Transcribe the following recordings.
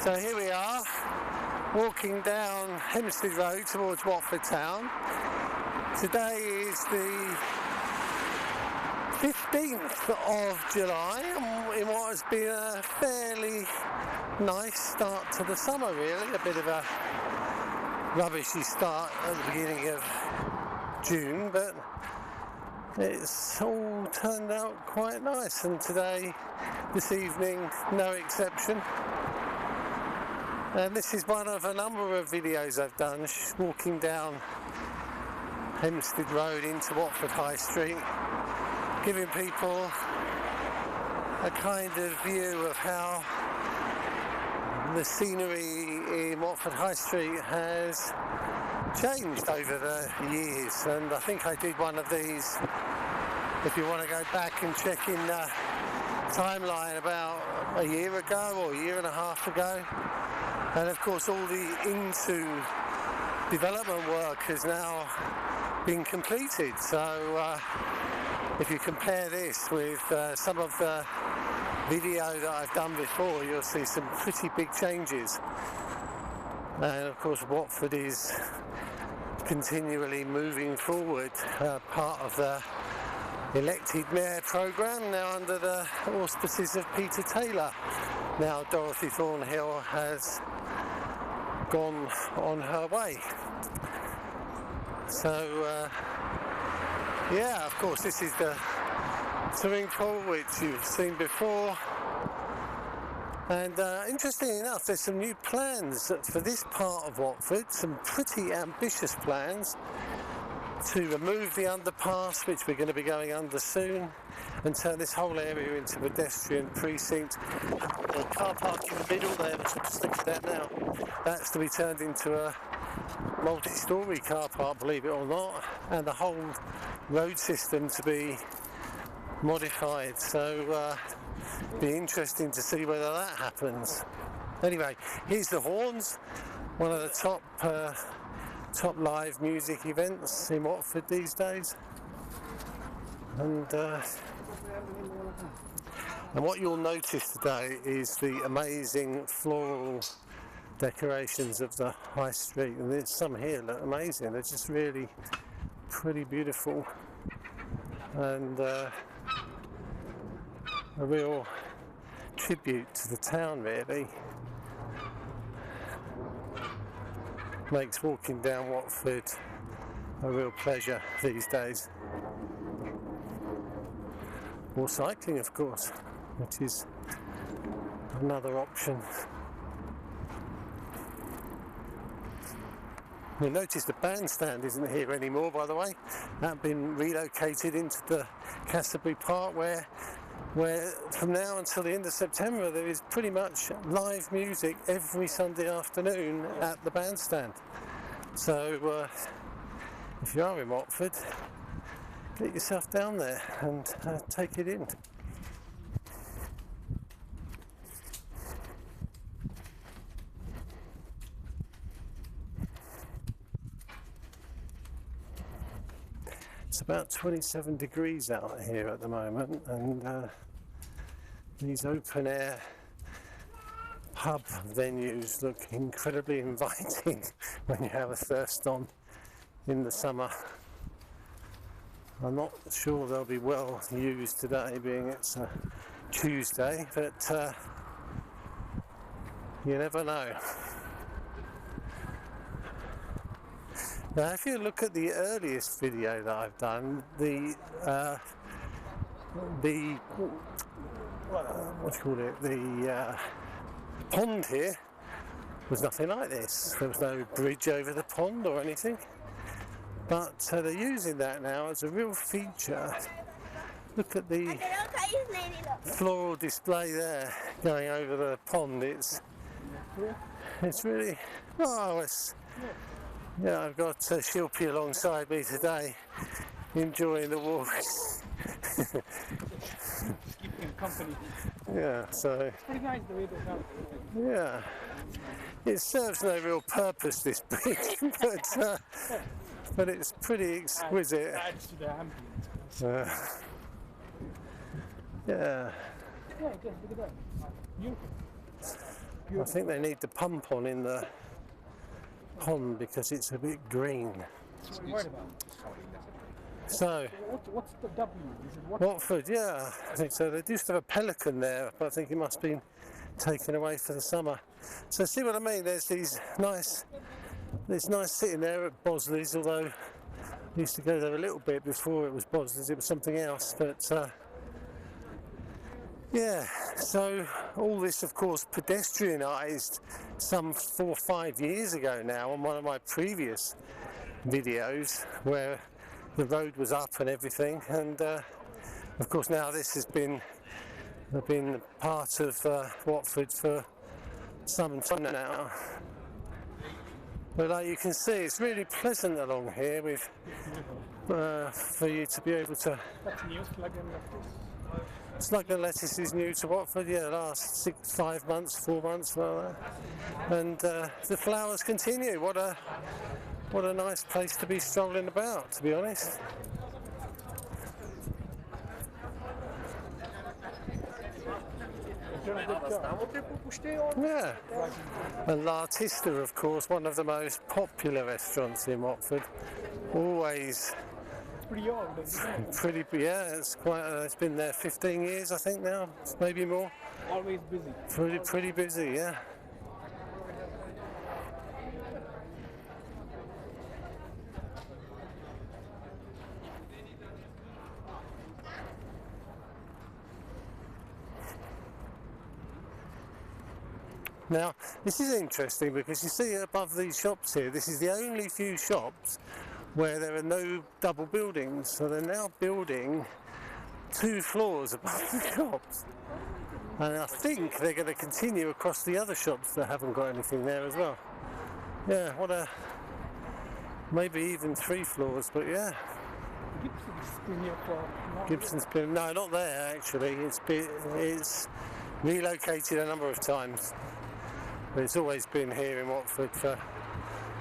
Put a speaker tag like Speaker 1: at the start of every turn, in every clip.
Speaker 1: So here we are, walking down Hempstead Road towards Watford Town. Today is the 15th of July, in what has been a fairly nice start to the summer really. A bit of a rubbishy start at the beginning of June, but it's all turned out quite nice, and today, this evening, no exception. And this is one of a number of videos I've done walking down Hempstead Road into Watford High Street, giving people a kind of view of how the scenery in Watford High Street has changed over the years. And I think I did one of these, if you want to go back and check in the timeline, about a year ago or a year and a half ago. And of course all the Intu development work has now been completed. So if you compare this with some of the video that I've done before, you'll see some pretty big changes. And of course Watford is continually moving forward, part of the elected mayor programme, now under the auspices of Peter Taylor. Now Dorothy Thornhill has gone on her way. So yeah, of course this is the swimming pool which you've seen before, and interestingly enough, there's some new plans for this part of Watford, some pretty ambitious plans to remove the underpass, which we're going to be going under soon, and turn this whole area into a pedestrian precinct. The car park in the middle there, which I'm just looking at now, that's to be turned into a multi-storey car park, believe it or not, and the whole road system to be modified. So be interesting to see whether that happens. Anyway, here's the Horns, one of the top live music events in Watford these days. And what you'll notice today is the amazing floral decorations of the high street, and there's some here look amazing. They're just really pretty beautiful, and a real tribute to the town really. Makes walking down Watford a real pleasure these days. Or cycling, of course, which is another option. You'll notice the bandstand isn't here anymore, by the way. That's been relocated into the Cassiobury Park, where from now until the end of September there is pretty much live music every Sunday afternoon at the bandstand. So if you are in Watford, get yourself down there and take it in. It's about 27 degrees out here at the moment, and these open air pub venues look incredibly inviting when you have a thirst on in the summer. I'm not sure they'll be well used today, being it's a Tuesday, but you never know. Now, if you look at the earliest video that I've done, the pond here was nothing like this. There was no bridge over the pond or anything. But they're using that now as a real feature. Look at the floral display there going over the pond. It's really, yeah, I've got Shilpy alongside me today, enjoying the walk. Yeah, so yeah, it serves no real purpose, this bridge, but it's pretty exquisite. Yeah. I think they need the pump on in the pond because it's a bit green. So,
Speaker 2: what's the W? Is it
Speaker 1: Watford, yeah. I think so. They used to have a pelican there, but I think it must have been taken away for the summer. So see what I mean? There's it's nice sitting there at Bosley's, although I used to go there a little bit before it was Bosley's, it was something else. But yeah, so all this of course pedestrianised some 4 or 5 years ago now on one of my previous videos where the road was up and everything, and of course now this has been part of Watford for some time now. But like you can see, it's really pleasant along here with for you to be able to. Slug and lettuce is new to Watford, yeah, last 5 months, 4 months, like that. And the flowers continue. What a nice place to be strolling about, to be honest. Yeah, and L'Artista, of course, one of the most popular restaurants in Watford. Always
Speaker 2: pretty old, isn't it?
Speaker 1: Yeah, it's quite. It's been there 15 years, I think now, maybe more.
Speaker 2: Always busy.
Speaker 1: Pretty busy, yeah. Now, this is interesting because you see above these shops here, this is the only few shops where there are no double buildings. So they're now building 2 floors above the shops. And I think they're going to continue across the other shops that haven't got anything there as well. Yeah, maybe even 3 floors, but yeah. Gibson's been, no, not there actually. It's relocated a number of times. But it's always been here in Watford for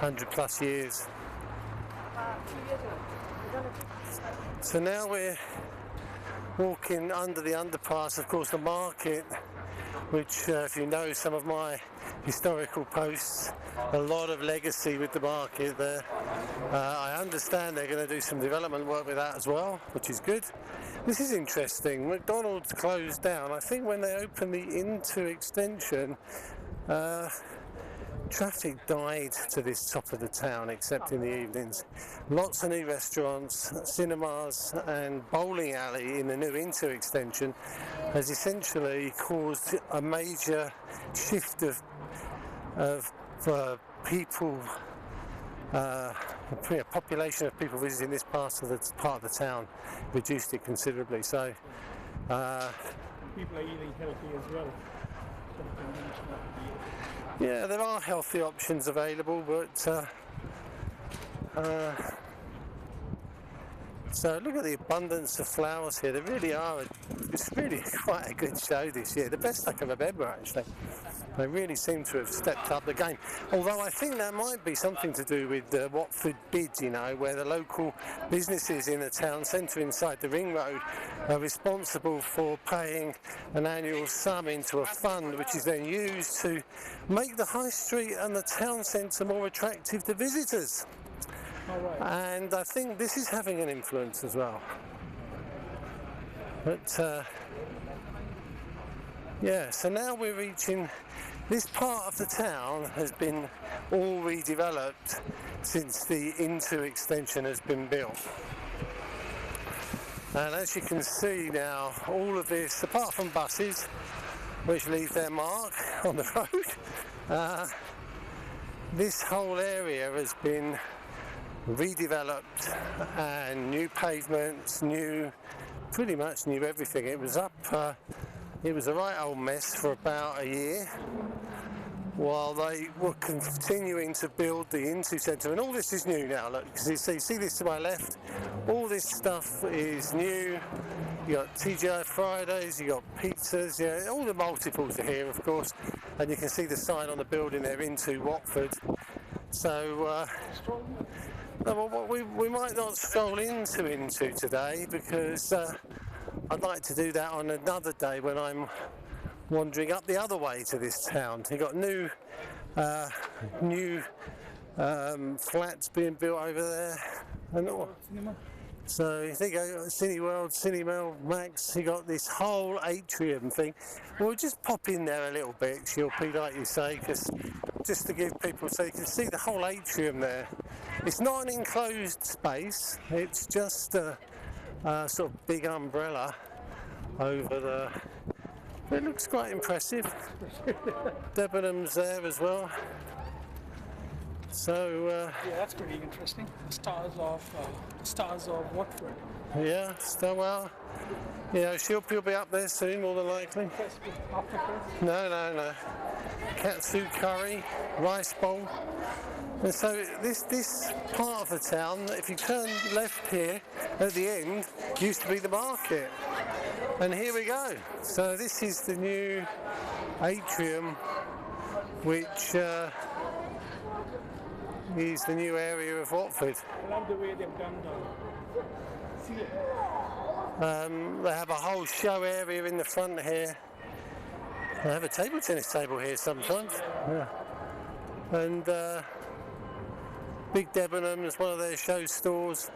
Speaker 1: 100+ years. So now we're walking under the underpass, of course the market, which if you know some of my historical posts, a lot of legacy with the market there. I understand they're going to do some development work with that as well, which is good. This is interesting. McDonald's closed down. I think when they opened the Intu Extension, traffic died to this top of the town, except in the evenings. Lots of new restaurants, cinemas and bowling alley in the new Intu Extension has essentially caused a major shift of people, a population of people visiting this part of the town reduced it considerably. So
Speaker 2: people are eating healthy as well.
Speaker 1: Yeah, there are healthy options available, but so look at the abundance of flowers here. There really are. It's really quite a good show this year. The best I can remember, actually. They really seem to have stepped up the game. Although I think that might be something to do with the Watford bid, you know, where the local businesses in the town centre inside the ring road are responsible for paying an annual sum into a fund, which is then used to make the high street and the town centre more attractive to visitors. And I think this is having an influence as well. But yeah, so now we're reaching this part of the town has been all redeveloped since the Intu Extension has been built. And as you can see now, all of this, apart from buses which leave their mark on the road, this whole area has been redeveloped, and new pavements, pretty much new everything. It was it was a right old mess for about a year while they were continuing to build the Intu Centre, and all this is new now. Look, you see this to my left, all this stuff is new. You got TGI Fridays, you got pizzas, yeah, all the multiples are here, of course, and you can see the sign on the building there, Intu Watford. So we might not stroll into Intu today because I'd like to do that on another day when I'm wandering up the other way to this town. You've got new flats being built over there, and all. So you think Cineworld, Cinemel, Max, you got this whole atrium thing. We'll just pop in there a little bit, Shilpi, like you say, just to give people, so you can see the whole atrium there. It's not an enclosed space, it's just a sort of big umbrella over the... It looks quite impressive. Debenhams there as well. So
Speaker 2: yeah, that's pretty interesting. The stars of Watford.
Speaker 1: Yeah, so well, you know, she'll be up there soon, more than likely. No. Katsu curry, rice bowl. And so this part of the town, if you turn left here at the end, used to be the market. And here we go. So this is the new atrium, which is the new area of Watford.
Speaker 2: I love the way they've done that. See it?
Speaker 1: They have a whole show area in the front here. They have a table tennis table here sometimes. Yeah. And Big Debenham is one of their show stores.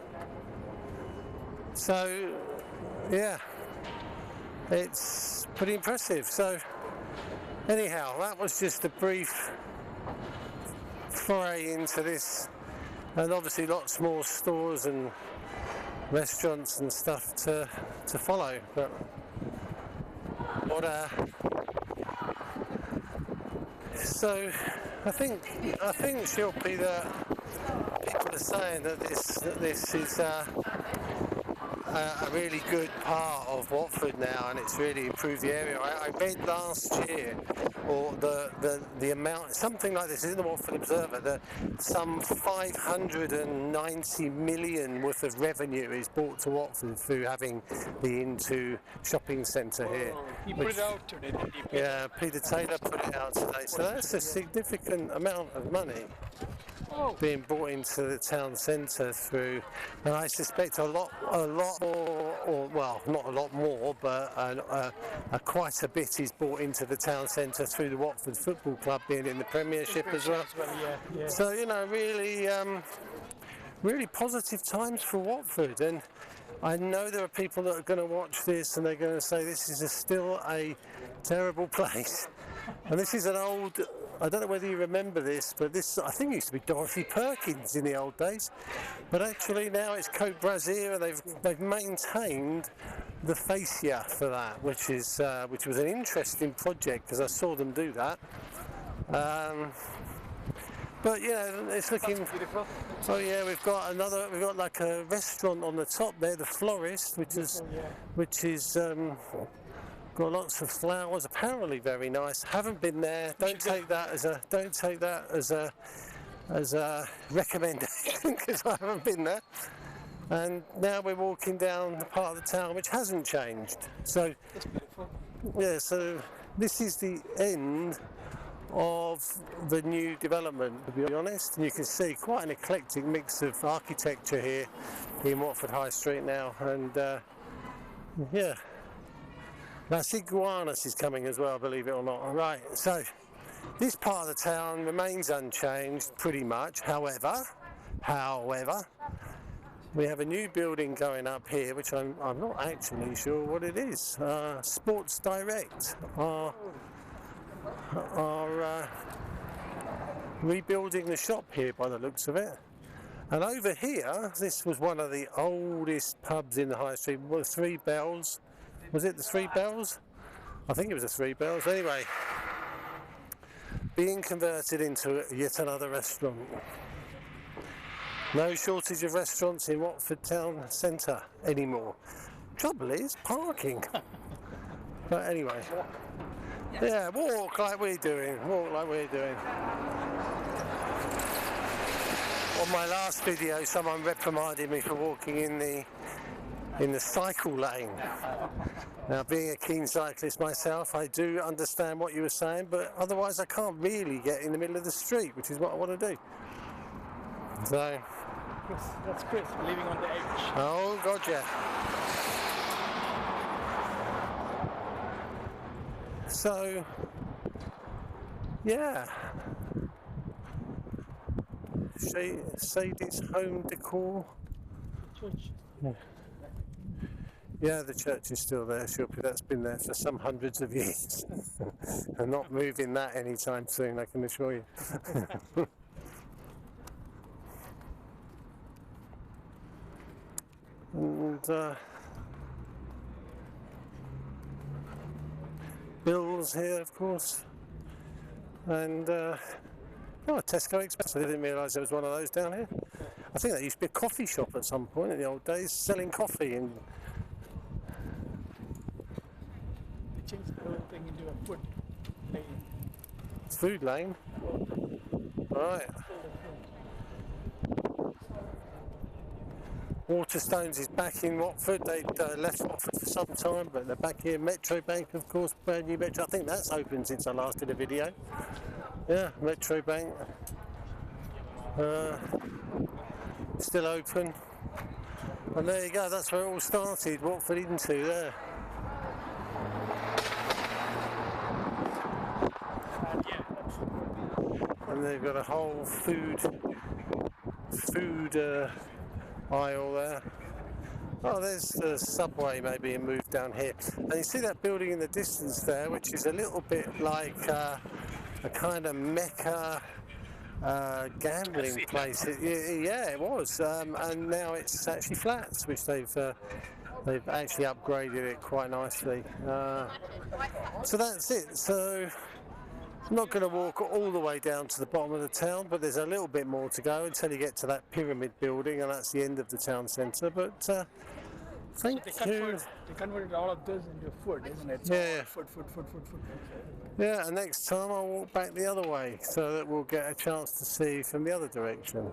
Speaker 1: So, yeah, it's pretty impressive. So, anyhow, that was just a brief foray into this, and obviously lots more stores and restaurants and stuff to follow. But what so I think Shilpi, that people are saying that this is a really good part of Watford now, and it's really improved the area. I read last year, or the amount, something like this, in the Watford Observer, that some 590 million worth of revenue is brought to Watford through having the Intu shopping centre here.
Speaker 2: He put it out today, didn't he?
Speaker 1: Yeah, Peter Taylor put it out today, so that's a significant amount of money being brought into the town centre through, and I suspect a lot more, or well, not a lot more, but quite a bit is brought into the town centre through the Watford Football Club being in the Premiership as well.
Speaker 2: Yeah.
Speaker 1: So, you know, really positive times for Watford, and I know there are people that are going to watch this and they're going to say this is still a terrible place. And this is an old, I don't know whether you remember this, but this, I think, used to be Dorothy Perkins in the old days. But actually now it's Cote Brazier, and they've maintained the fascia for that, which was an interesting project because I saw them do that. But you know, it's looking beautiful. So yeah, we've got like a restaurant on the top there, the Florist, which is got lots of flowers. Apparently very nice. Haven't been there. Don't take that as a recommendation because I haven't been there. And now we're walking down the part of the town which hasn't changed. So
Speaker 2: That's beautiful.
Speaker 1: yeah, so this is the end of the new development, to be honest, and you can see quite an eclectic mix of architecture here in Watford High Street now, and yeah, Las Iguanas is coming as well, believe it or not. Right, so this part of the town remains unchanged pretty much. However, we have a new building going up here, which I'm not actually sure what it is. Sports Direct are rebuilding the shop here by the looks of it. And over here, this was one of the oldest pubs in the High Street. Well, Three Bells. Was it the Three Bells? I think it was the Three Bells. Anyway, being converted into yet another restaurant. No shortage of restaurants in Watford Town Centre anymore. Trouble is parking. But anyway. Yeah, walk like we're doing. On my last video, someone reprimanded me for walking in the cycle lane. Now, being a keen cyclist myself, I do understand what you were saying, but otherwise I can't really get in the middle of the street, which is what I want to do. So,
Speaker 2: That's Chris, living on the edge.
Speaker 1: oh god, yeah. So yeah, Sadie's home decor.
Speaker 2: Church.
Speaker 1: Yeah, the church is still there. That's been there for some hundreds of years. I'm not moving that anytime soon, I can assure you. And Bill's here, of course. And Tesco Express. I didn't realise there was one of those down here. I think that used to be a coffee shop at some point in the old days, selling coffee. And
Speaker 2: They changed the whole thing into a food lane.
Speaker 1: food lane. Right. Waterstones is back in Watford. They'd left Watford for some time, but they're back here. Metro Bank, of course, brand new Metro. I think that's open since I last did a video. Yeah, Metro Bank. Still open. And there you go, that's where it all started, Watford Intu there. And they've got a whole food aisle there. Oh, there's the subway maybe and moved down here. And you see that building in the distance there, which is a little bit like a kind of Mecca gambling place. Yeah, it was. And now it's actually flats, which they've actually upgraded it quite nicely. So that's it. So I'm not going to walk all the way down to the bottom of the town, but there's a little bit more to go until you get to that pyramid building, and that's the end of the town centre. But thank you.
Speaker 2: They converted all of this into food, isn't it?
Speaker 1: Yeah.
Speaker 2: Food.
Speaker 1: Yeah, and next time I'll walk back the other way so that we'll get a chance to see from the other direction.